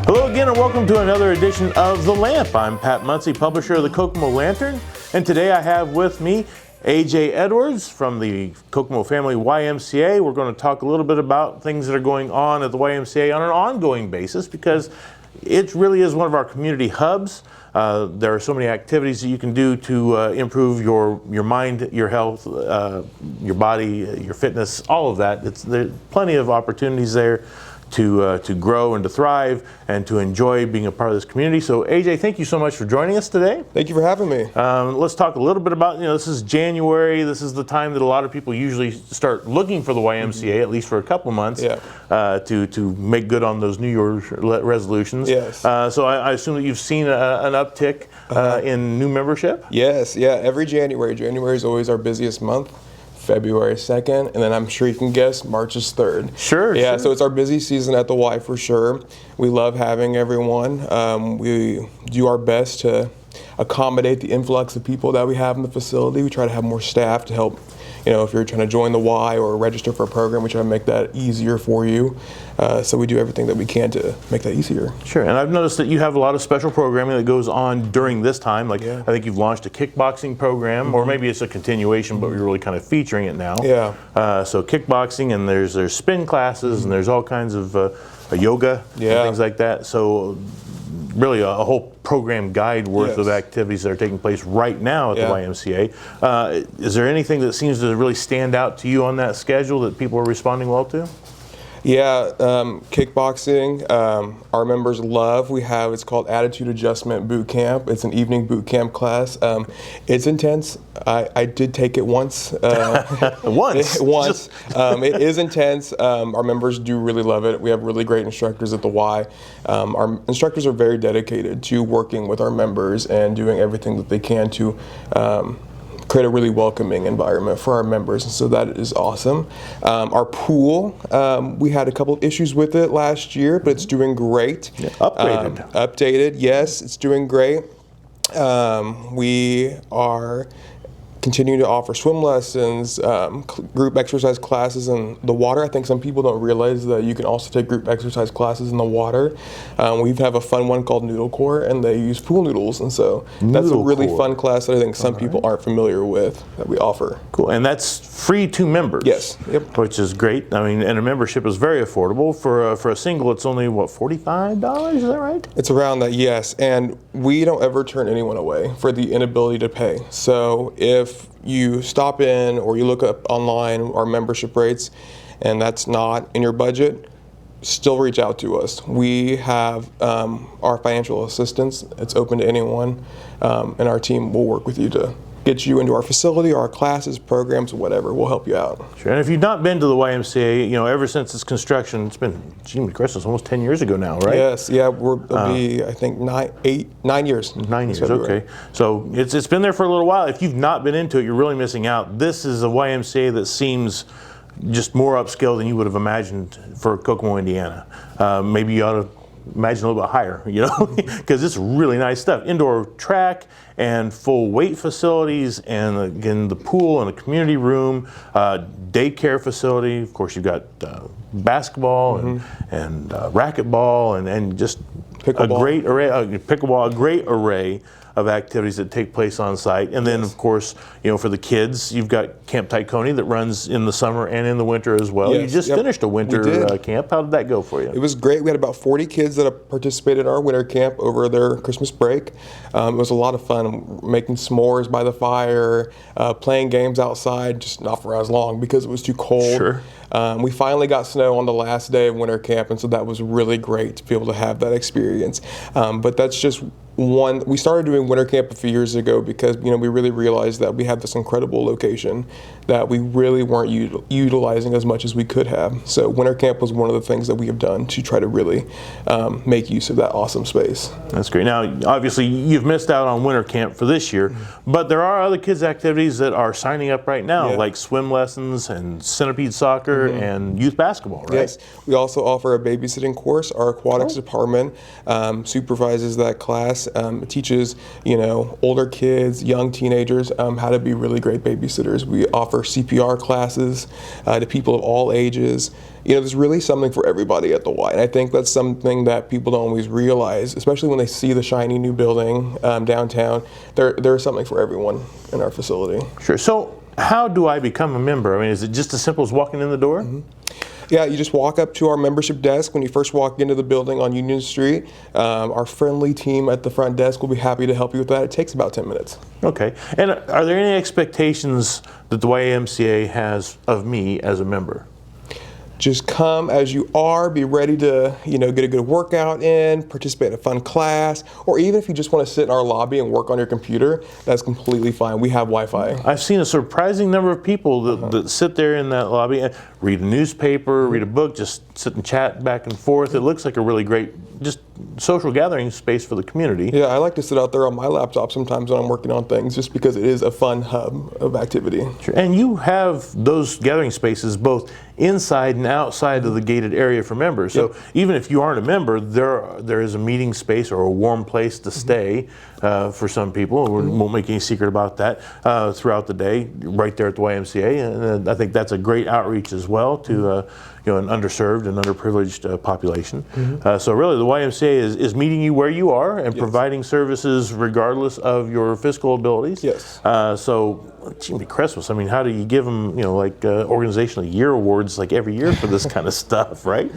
Hello again and welcome to another edition of The Lamp. I'm Pat Munsey, publisher of the Kokomo Lantern, and today I have with me AJ Edwards from the Kokomo Family YMCA. We're going to talk a little bit about things that are going on at the YMCA on an ongoing basis because it really is one of our community hubs. There are so many activities that you can do to improve your mind, your health, your body, your fitness, all of that. There's plenty of opportunities there to grow and to thrive and to enjoy being a part of this community. So AJ, thank you so much for joining us today. Thank you for having me. Let's talk a little bit about, this is January. This is the time that a lot of people usually start looking for the YMCA, at least for a couple of months, to make good on those New Year's resolutions. Yes. So I assume that you've seen an uptick in new membership? Yes, every January. January is always our busiest month. February 2nd, and then I'm sure you can guess March is 3rd. Sure. So it's our busy season at the Y for sure. We love having everyone. We do our best to accommodate the influx of people that we have in the facility. We try to have more staff to help, if you're trying to join the Y or register for a program, we try to make that easier for you. So we do everything that we can to make that easier. Sure, and I've noticed that you have a lot of special programming that goes on during this time. I think you've launched a kickboxing program, or maybe it's a continuation, but you're really kind of featuring it now. So kickboxing, and there's spin classes, and there's all kinds of yoga and things like that. So really a whole program guide worth of activities that are taking place right now at the YMCA. Is there anything that seems to really stand out to you on that schedule that people are responding well to? Kickboxing, our members love. It's called Attitude Adjustment Boot Camp. It's an evening boot camp class. It's intense. I did take it once. Once? Once. It is intense. Our members do really love it. We have really great instructors at the Y. Our instructors are very dedicated to working with our members and doing everything that they can to create a really welcoming environment for our members, and so that is awesome. Our pool, we had a couple of issues with it last year, but it's doing great. Upgraded. Updated, yes, it's doing great. We are continuing to offer swim lessons, group exercise classes in the water. I think some people don't realize that you can also take group exercise classes in the water. We have a fun one called Noodle Core, and they use pool noodles, and so that's a really fun class that I think some people aren't familiar with that we offer. Cool, and that's free to members. Yes. Yep. Which is great. I mean, and a membership is very affordable. For a single, it's only $45? Is that right? It's around that, yes. And we don't ever turn anyone away for the inability to pay. So if you stop in or you look up online our membership rates and that's not in your budget, still reach out to us. We have our financial assistance. It's open to anyone, and our team will work with you to get you into our facility, our classes, programs, whatever. We'll help you out. Sure. And if you've not been to the YMCA, ever since its construction, it's been, Christmas, almost 10 years ago now, right? Yes. Yeah. It'll be, I think, 9 years. 9 years. Okay. So it's been there for a little while. If you've not been into it, you're really missing out. This is a YMCA that seems just more upscale than you would have imagined for Kokomo, Indiana. Maybe you ought to imagine a little bit higher, because it's really nice stuff. Indoor track and full weight facilities, and again, the pool and a community room, daycare facility. Of course, you've got basketball and racquetball and just pickleball. A great array, pickleball, a great array of activities that take place on site. And then, of course, for the kids, you've got Camp Tykone that runs in the summer and in the winter as well. Yes. You just finished a winter camp. How did that go for you? It was great. We had about 40 kids that participated in our winter camp over their Christmas break. It was a lot of fun, making s'mores by the fire, playing games outside, just not for as long because it was too cold. Sure. We finally got snow on the last day of winter camp, and so that was really great to be able to have that experience. But that's just one. We started doing winter camp a few years ago because we really realized that we had this incredible location that we really weren't utilizing as much as we could have. So winter camp was one of the things that we have done to try to really make use of that awesome space. That's great. Now, obviously, you've missed out on winter camp for this year, but there are other kids' activities that are signing up right now, like swim lessons and centipede soccer and youth basketball, right? Yes. We also offer a babysitting course. Our aquatics department supervises that class. class. It teaches, older kids, young teenagers how to be really great babysitters. We offer CPR classes to people of all ages. There's really something for everybody at the Y, and I think that's something that people don't always realize, especially when they see the shiny new building downtown. There's something for everyone in our facility. Sure. So how do I become a member? I mean, is it just as simple as walking in the door? Mm-hmm. Yeah, you just walk up to our membership desk when you first walk into the building on Union Street. Our friendly team at the front desk will be happy to help you with that. It takes about 10 minutes. Okay. And are there any expectations that the YMCA has of me as a member? Just come as you are, be ready to, get a good workout in, participate in a fun class, or even if you just want to sit in our lobby and work on your computer, that's completely fine. We have Wi-Fi. I've seen a surprising number of people that sit there in that lobby and read a newspaper, read a book, just sit and chat back and forth. It looks like a really great, just social gathering space for the community. Yeah, I like to sit out there on my laptop sometimes when I'm working on things, just because it is a fun hub of activity. Sure. And you have those gathering spaces both inside and outside of the gated area for members. So even if you aren't a member, there is a meeting space or a warm place to stay for some people. We won't make any secret about that throughout the day, right there at the YMCA. And I think that's a great outreach as well to an underserved and underprivileged population. So really, the YMCA is meeting you where you are and providing services regardless of your fiscal abilities. Yes. So, gee, Christmas. I mean, how do you give them, organizational year awards like every year for this kind of stuff, right?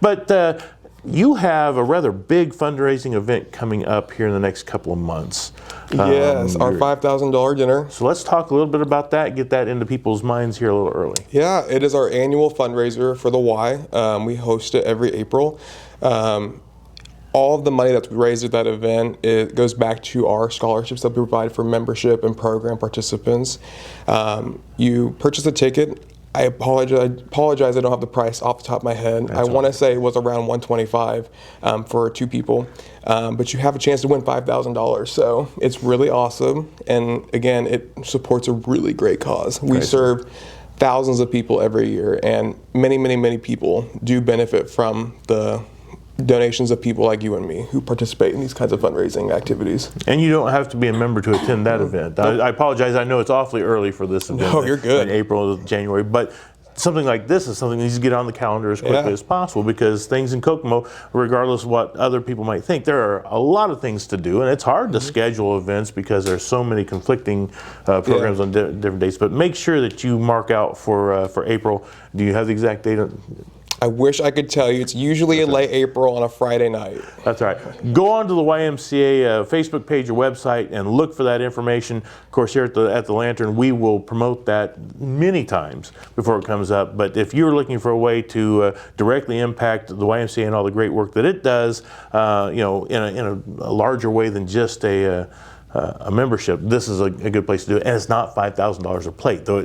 But you have a rather big fundraising event coming up here in the next couple of months. Yes, our $5,000 dinner. So let's talk a little bit about that, get that into people's minds here a little early. Yeah, it is our annual fundraiser for the Y. We host it every April. All of the money that's raised at that event, it goes back to our scholarships that we provide for membership and program participants. You purchase a ticket. I apologize, I don't have the price off the top of my head. I want to say it was around $125 for two people. But you have a chance to win $5,000. So it's really awesome. And again, it supports a really great cause. We serve thousands of people every year, and many, many, many people do benefit from the donations of people like you and me who participate in these kinds of fundraising activities. And you don't have to be a member to attend that event. I apologize, I know it's awfully early for this event. No, you're good. In April, January, but something like this is something that needs to get on the calendar as quickly as possible, because things in Kokomo, regardless of what other people might think, there are a lot of things to do, and it's hard to schedule events because there's so many conflicting programs on different dates. But make sure that you mark out for April. Do you have the exact date? I wish I could tell you. It's usually in late April on a Friday night. That's right. Go on to the YMCA Facebook page or website and look for that information. Of course, here at the Lantern, we will promote that many times before it comes up. But if you're looking for a way to directly impact the YMCA and all the great work that it does, in a larger way than just a membership, this is a good place to do it, and it's not $5,000 a plate. Though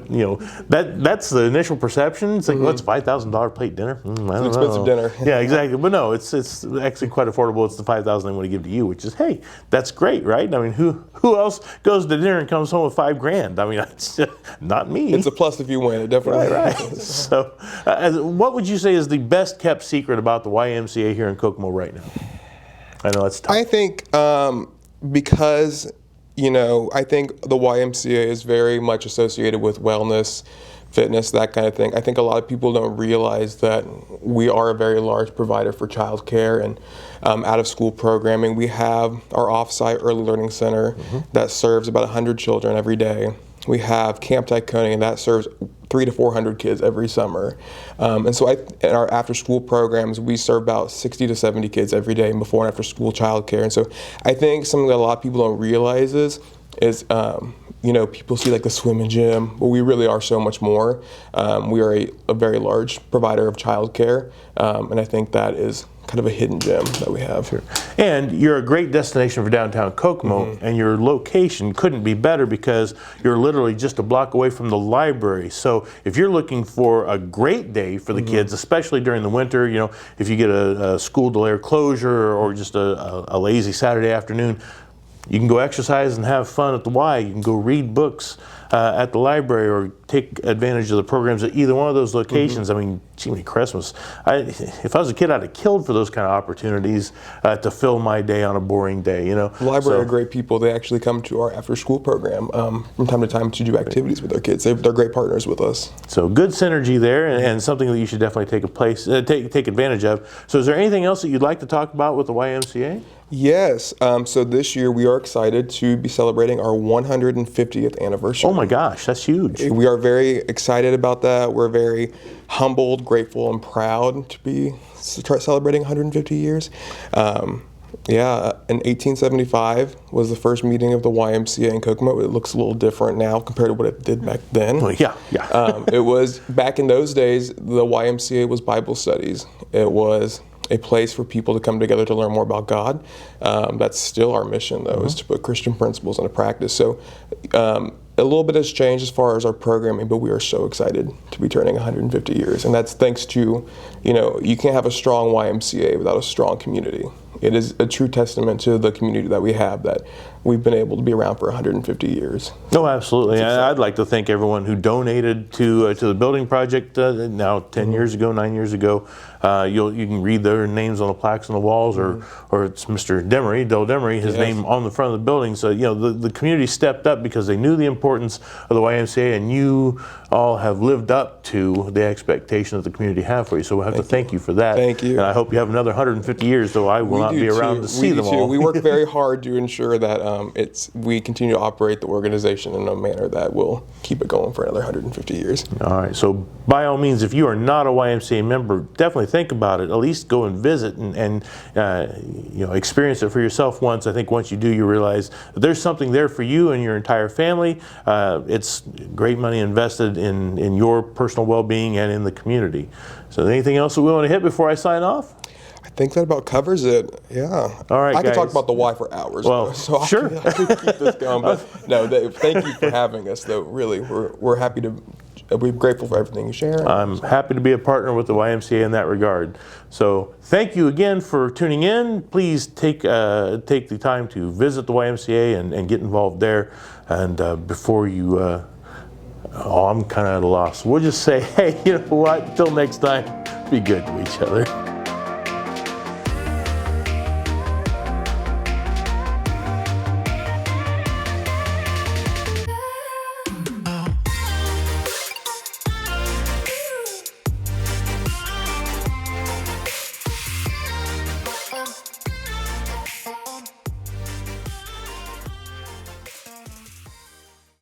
that's the initial perception. It's like, what's $5,000 plate dinner? I don't know. Expensive dinner. Yeah, exactly. But no, it's actually quite affordable. It's the $5,000 they want to give to you, which is, hey, that's great, right? I mean, who else goes to dinner and comes home with $5 grand? I mean, it's not me. It's a plus if you win. It definitely. Right. So, what would you say is the best kept secret about the YMCA here in Kokomo right now? I know it's tough. I think. Because, I think the YMCA is very much associated with wellness, fitness, that kind of thing. I think a lot of people don't realize that we are a very large provider for childcare and out-of-school programming. We have our off-site early learning center that serves about 100 children every day. We have Camp Tyconia, and that serves 300 to 400 kids every summer. And so in our after-school programs, we serve about 60 to 70 kids every day before and after school childcare. And so I think something that a lot of people don't realize is people see like the swim and gym, but we really are so much more. We are a very large provider of childcare, and I think that is kind of a hidden gem that we have here. And you're a great destination for downtown Kokomo, and your location couldn't be better because you're literally just a block away from the library. So if you're looking for a great day for the kids, especially during the winter, if you get a school delay or closure or just a lazy Saturday afternoon, You can go exercise and have fun at the Y. You can go read books at the library or take advantage of the programs at either one of those locations. I mean, gee, Christmas. If I was a kid, I'd have killed for those kind of opportunities to fill my day on a boring day, you know. The library are great people. They actually come to our after-school program from time to time to do activities with their kids. They're great partners with us. So good synergy there, and something that you should definitely take advantage of. So is there anything else that you'd like to talk about with the YMCA? Yes. So this year we are excited to be celebrating our 150th anniversary. Oh my gosh, that's huge. We are very excited about that. We're very humbled, grateful, and proud to be celebrating 150 years. Yeah, in 1875 was the first meeting of the YMCA in Kokomo. It looks a little different now compared to what it did back then. Well, yeah. It was, back in those days, the YMCA was Bible studies. It was a place for people to come together to learn more about God. That's still our mission, though, is to put Christian principles into practice. So a little bit has changed as far as our programming, but we are so excited to be turning 150 years. And that's thanks to, you can't have a strong YMCA without a strong community. It is a true testament to the community that we have that we've been able to be around for 150 years. Oh, absolutely. I'd like to thank everyone who donated to the building project now 10 years ago, 9 years ago. You can read their names on the plaques on the walls, or it's Mr. Demery, Del Demery, his name on the front of the building. So the community stepped up because they knew the importance of the YMCA, and you all have lived up to the expectation that the community have for you. So we have to thank you for that. Thank you. And I hope you have another 150 years, though I will not be around to see them all. We work very hard to ensure that we continue to operate the organization in a manner that will keep it going for another 150 years. All right. So by all means, if you are not a YMCA member, definitely think about it. At least go and visit and experience it for yourself once. I think once you do, you realize that there's something there for you and your entire family. It's great money invested in your personal well-being and in the community. So anything else that we want to hit before I sign off? I think that about covers it. Yeah. All right, I could guys. talk about the Y for hours. Well, though, so sure. I could keep this going. But no, thank you for having us. Though really, we're happy to. We're grateful for everything you share. I'm happy to be a partner with the YMCA in that regard. So thank you again for tuning in. Please take the time to visit the YMCA and get involved there. And before you, I'm kind of at a loss. We'll just say, hey, you know what? Till next time, be good to each other.